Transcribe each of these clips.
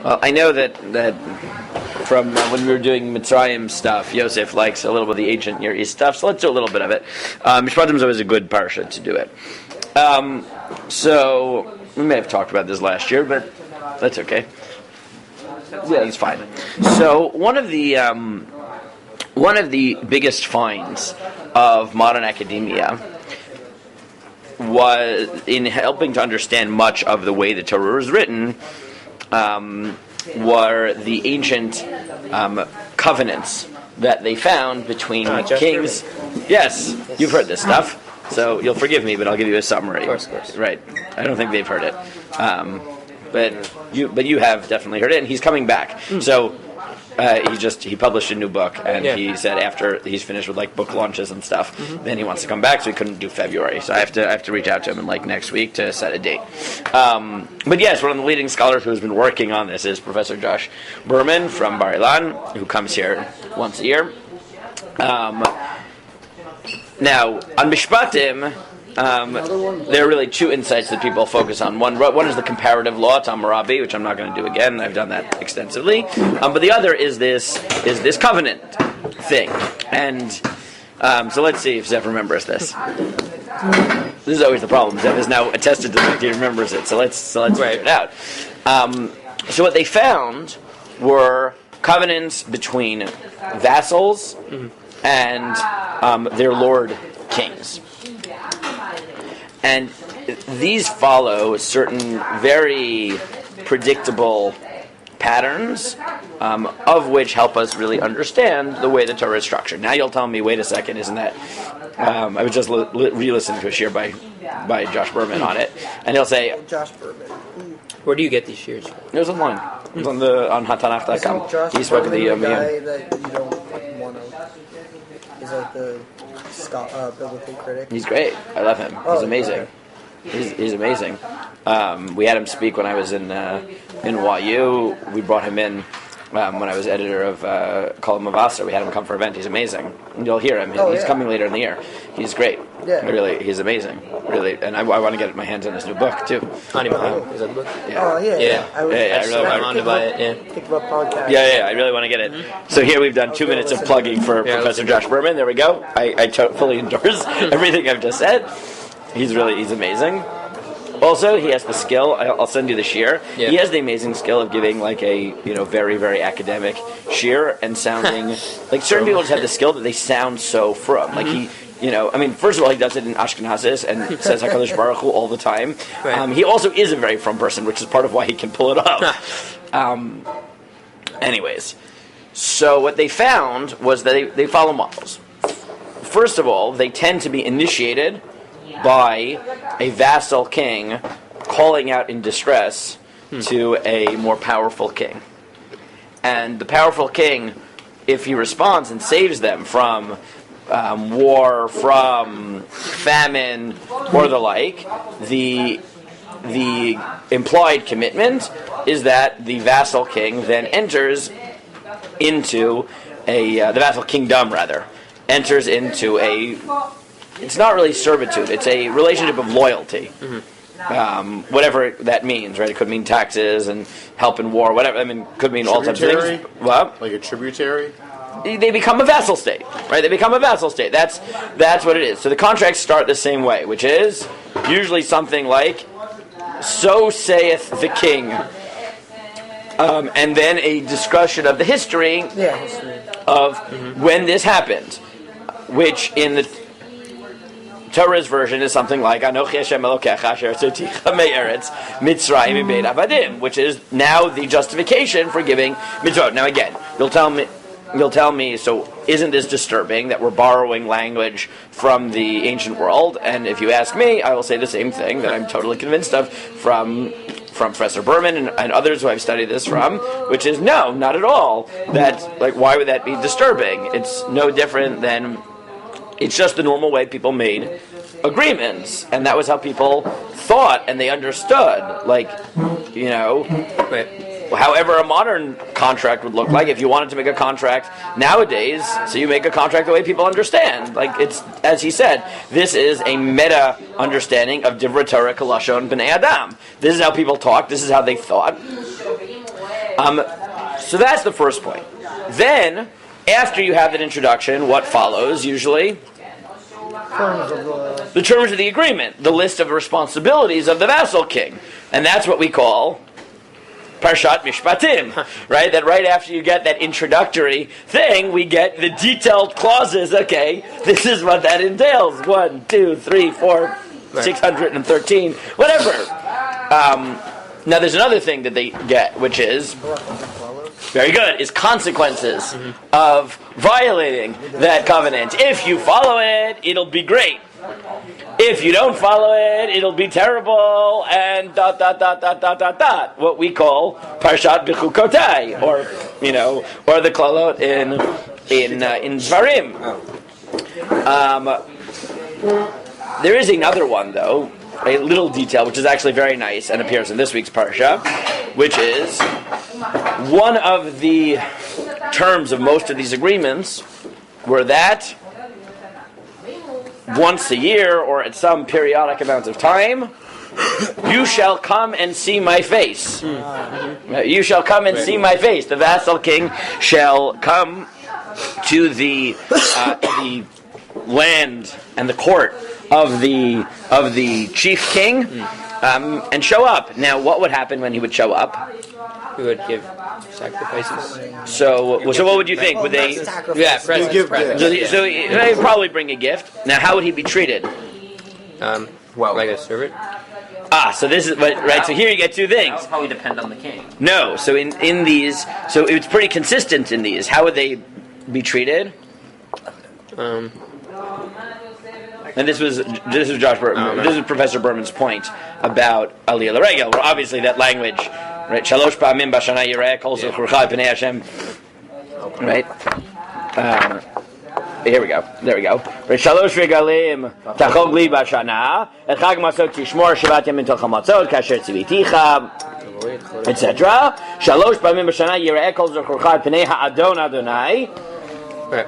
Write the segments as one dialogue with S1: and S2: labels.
S1: Well, I know that from when we were doing Mitzrayim stuff, Yosef likes a little bit of the ancient Near East stuff, so let's do a little bit of it. Mishpatim is always a good parsha to do it. So we may have talked about this last year, but that's okay. Yeah, he's fine. So one of the biggest finds of modern academia was in helping to understand much of the way the Torah was written. Were the ancient covenants that they found between kings. Yes, you've heard this stuff, so you'll forgive me, but I'll give you a summary.
S2: Of course.
S1: Right. I don't think they've heard it, but you have definitely heard it, and he's coming back. So he published a new book, and he said after he's finished with like book launches and stuff, then he wants to come back, so he couldn't do February. So I have to reach out to him in like next week to set a date. But yes, one of the leading scholars who has been working on this is Professor Josh Berman from Bar Ilan, who comes here once a year. Now on Mishpatim, there are really two insights that people focus on. One is the comparative law, Hammurabi, which I'm not going to do again. I've done that extensively. But the other is this covenant thing. And so let's see if Zev remembers this. This is always the problem. Zev is now attested to the fact he remembers it. So let's figure it out. So what they found were covenants between vassals and their lord kings. And these follow certain very predictable patterns, of which help us really understand the way the Torah is structured. Now you'll tell me, wait a second, isn't that... I was just re-listening to a shir by Josh Berman on it, and he'll say...
S3: Josh Berman.
S2: Where do you get these shears?
S1: It was online. It was on hatanach.com. He spoke of the...
S3: guy that you don't want to... He's like the biblical critic.
S1: He's great. I love him. He's amazing. He's amazing. We had him speak when I was in YU. We brought him in when I was editor of Kolam Mavasar. We had him come for an event. He's amazing. You'll hear him. He's coming later in the year. He's great.
S3: Yeah.
S1: Really, he's amazing. Really, and I want to get my hands on his new book too.
S2: Animal. Is that the book?
S1: Yeah.
S3: Oh yeah.
S1: I really
S2: want to buy it.
S3: Think about podcast.
S1: Yeah, I really want to get it. So here we've done 2 minutes of plugging for Professor Josh Berman. There we go. I fully endorse everything I've just said. He's amazing. Also, he has the skill. I'll send you the shir. Yeah. He has the amazing skill of giving like a very very academic shir and sounding like certain people just have the skill that they sound so from. Like he, first of all, he does it in Ashkenazis and says Hakadosh Baruch Hu all the time. Right. He also is a very from person, which is part of why he can pull it off. Anyways, so what they found was that they follow models. First of all, they tend to be initiated by a vassal king calling out in distress to a more powerful king. And the powerful king, if he responds and saves them from war, from famine, or the like, the implied commitment is that the vassal king then enters into the vassal kingdom enters into it's not really servitude, it's a relationship of loyalty. Whatever that means, right? It could mean taxes and help in war, whatever. Could mean all types of things. What?
S4: Like a tributary?
S1: They become a vassal state, right? They become a vassal state. That's what it is. So the contracts start the same way, which is usually something like, "So saith the king," and then a discussion of the history of when this happened, which in the Torah's version is something like Anochi Hashem Elokecha Asher Tzotzicha me'eretz Mitzrayim u'beid avadim, which is now the justification for giving mitzvot. Now again, you'll tell me, so isn't this disturbing that we're borrowing language from the ancient world? And if you ask me, I will say the same thing that I'm totally convinced of from Professor Berman and others who I've studied this from, which is no, not at all. Why would that be disturbing? It's no different than... It's just the normal way people made agreements, and that was how people thought and they understood. However a modern contract would look like, if you wanted to make a contract nowadays, so you make a contract the way people understand. It's, as he said, this is a meta understanding of Divrei Torah Kalashon B'nei Adam. This is how people talk, this is how they thought. So that's the first point. Then, after you have that introduction, what follows usually?
S3: Terms of
S1: The terms of the agreement, the list of responsibilities of the vassal king. And that's what we call Parshat Mishpatim, right? That right after you get that introductory thing, we get the detailed clauses. Okay, this is what that entails. 1, 2, 3, 4, 613, whatever. Now there's another thing that they get, which is very good, is consequences of violating that covenant. If you follow it, it'll be great. If you don't follow it, it'll be terrible, and ... What we call Parshat B'chukotai, or the Klalot in Dvarim. There is another one, though, a little detail, which is actually very nice and appears in this week's Parsha, which is one of the terms of most of these agreements were that once a year or at some periodic amount of time, you shall come and see my face. You shall come and see my face. The vassal king shall come to the land and the court of the chief king and show up. Now, what would happen when he would show up?
S2: We would give sacrifices.
S1: So what would you think? Would they?
S2: Yeah, presents.
S1: So they'd probably bring a gift. Now, how would he be treated?
S2: Like a servant.
S1: So this is right. So here you get two things.
S4: That would probably depend on the king.
S1: No, so in these, so it's pretty consistent in these. How would they be treated? And this was Josh Berman. This is Professor Berman's point about Aliyah L'Regel, where obviously that language, right? Shalosh pa'amim b'shana yireh kol zechurcha b'nei Hashem. Right. Here we go. There we go. Shalosh regalim tachog li b'shana et chag matzot tishmor shevat yamin tocham matzot kasher tziviticha, etc. Shalosh pa'amim b'shana yireh kol zechurcha b'nei ha'adon Adonai.
S2: Right.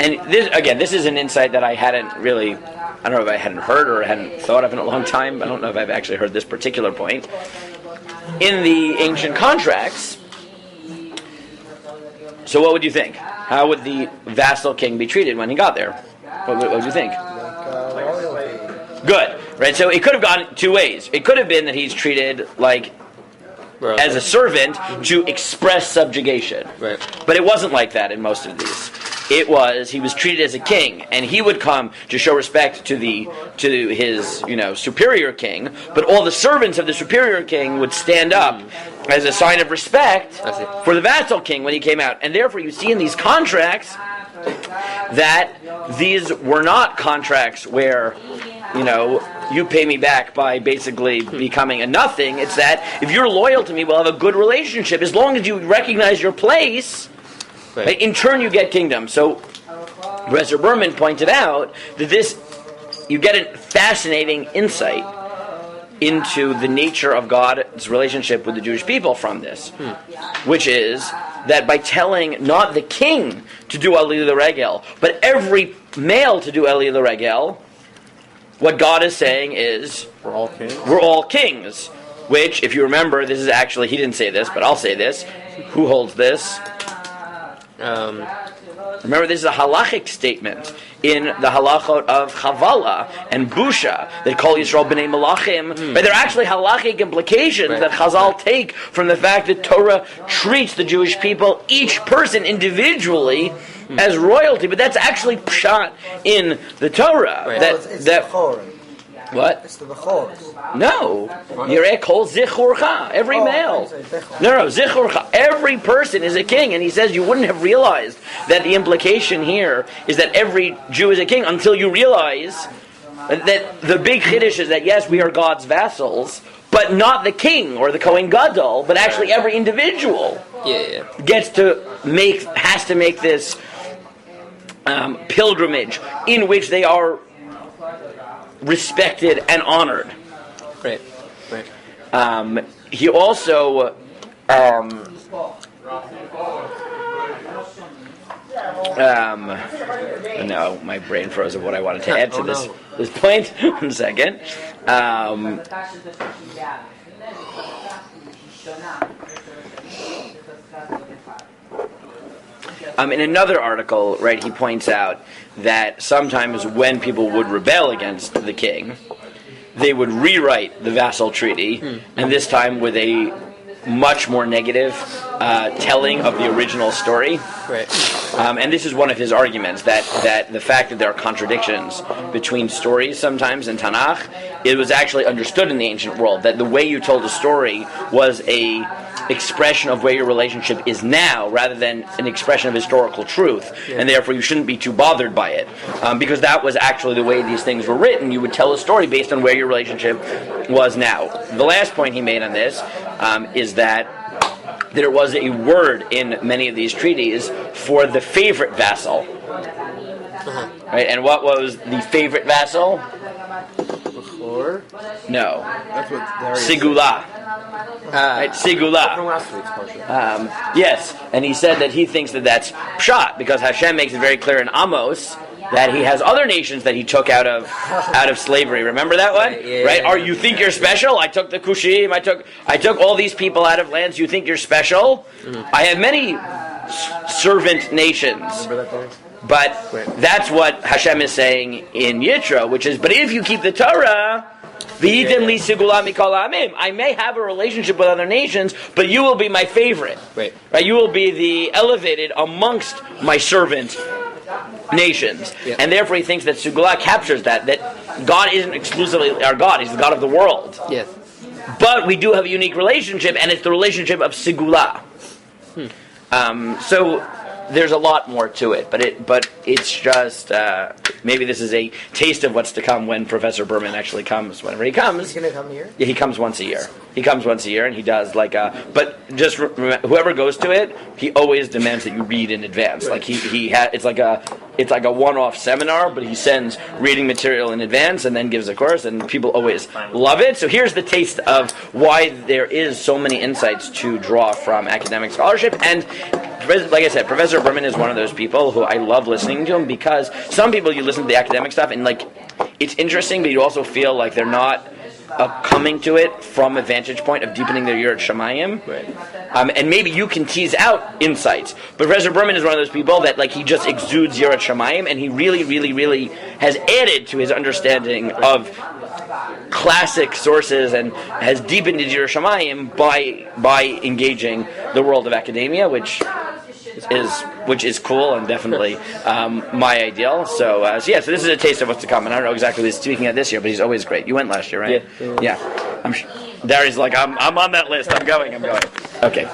S1: And this is an insight that I hadn't really, I don't know if I hadn't heard or hadn't thought of in a long time. I don't know if I've actually heard this particular point. In the ancient contracts, so what would you think? How would the vassal king be treated when he got there? What would you think? Good, right? So it could have gone two ways. It could have been that he's treated like as a servant to express subjugation.
S2: Right.
S1: But it wasn't like that in most of these. It was he was treated as a king, and he would come to show respect to his superior king. But all the servants of the superior king would stand up as a sign of respect for the vassal king when he came out. And therefore, you see in these contracts that these were not contracts where you pay me back by basically becoming a nothing. It's that if you're loyal to me, we'll have a good relationship as long as you recognize your place. Right. In turn, you get kingdom. So, Professor Berman pointed out that you get a fascinating insight into the nature of God's relationship with the Jewish people from this, which is that by telling not the king to do Aliyah L'Regel, but every male to do Aliyah L'Regel, what God is saying is,
S5: we're all kings.
S1: We're all kings. Which, if you remember, this is actually, he didn't say this, but I'll say this. Who holds this? Remember, this is a halachic statement in the halachot of Chavala and Busha that call Yisrael b'nei Malachim. But there are actually halachic implications that Chazal take from the fact that Torah treats the Jewish people, each person individually, as royalty. But that's actually pshat in the Torah. What?
S3: It's the Bechors.
S1: No. Yireh kol zichurcha. Every male. No, zichurcha. Every person is a king. And he says you wouldn't have realized that the implication here is that every Jew is a king until you realize that the big chiddush is that yes, we are God's vassals, but not the king or the Kohen Gadol, but actually every individual has to make this pilgrimage in which they are respected and honored.
S2: Right.
S1: He also no, my brain froze of what I wanted to add to this point. 1 second. In another article, right, he points out that sometimes when people would rebel against the king, they would rewrite the vassal treaty, and this time with a much more negative telling of the original story.
S2: Right.
S1: And this is one of his arguments, that the fact that there are contradictions between stories sometimes in Tanakh, it was actually understood in the ancient world that the way you told a story was a expression of where your relationship is now rather than an expression of historical truth, and therefore you shouldn't be too bothered by it, because that was actually the way these things were written. You would tell a story based on where your relationship was now. The last point he made on this is that there was a word in many of these treaties for the favorite vassal. Right? And what was the favorite vassal?
S3: Before?
S1: No.
S3: That's what Darius
S1: Sigula. Right? Sigula.
S3: From last week's parsha.
S1: Yes, and he said that he thinks that that's pshat, because Hashem makes it very clear in Amos that he has other nations that he took out of slavery. Remember that one? Right? You think you're special? I took the Kushim. I took all these people out of lands. You think you're special? I have many servant nations.
S3: Remember that, Darius?
S1: But that's what Hashem is saying in Yitro, which is, but if you keep the Torah, v'yitem li sigula mikol ha'amim, I may have a relationship with other nations, but you will be my favorite.
S2: Right.
S1: You will be the elevated amongst my servant nations. And therefore he thinks that Sigula captures that God isn't exclusively our God, he's the God of the world.
S2: Yes.
S1: But we do have a unique relationship, and it's the relationship of Sigula. So there's a lot more to it, but it's just maybe this is a taste of what's to come when Professor Berman actually comes. Whenever he comes,
S3: He's going to come here?
S1: yeah, he comes once a year. He comes once a year, and he does but just whoever goes to it, he always demands that you read in advance. Like it's like a one-off seminar, but he sends reading material in advance and then gives a course, and people always love it. So here's the taste of why there is so many insights to draw from academic scholarship. And like I said, Professor Berman is one of those people who I love listening to him, because some people, you listen to the academic stuff and it's interesting, but you also feel like they're not coming to it from a vantage point of deepening their Yirat Shamayim.
S2: Right.
S1: And maybe you can tease out insights. But Professor Berman is one of those people that he just exudes Yirat Shamayim, and he really, really, really has added to his understanding of classic sources and has deepened his Yirat Shamayim by engaging the world of academia, which is cool and definitely my ideal. So this is a taste of what's to come. And I don't know exactly what he's speaking at this year, but he's always great. You went last year, right? Yeah. Darius I'm on that list. I'm going. Okay.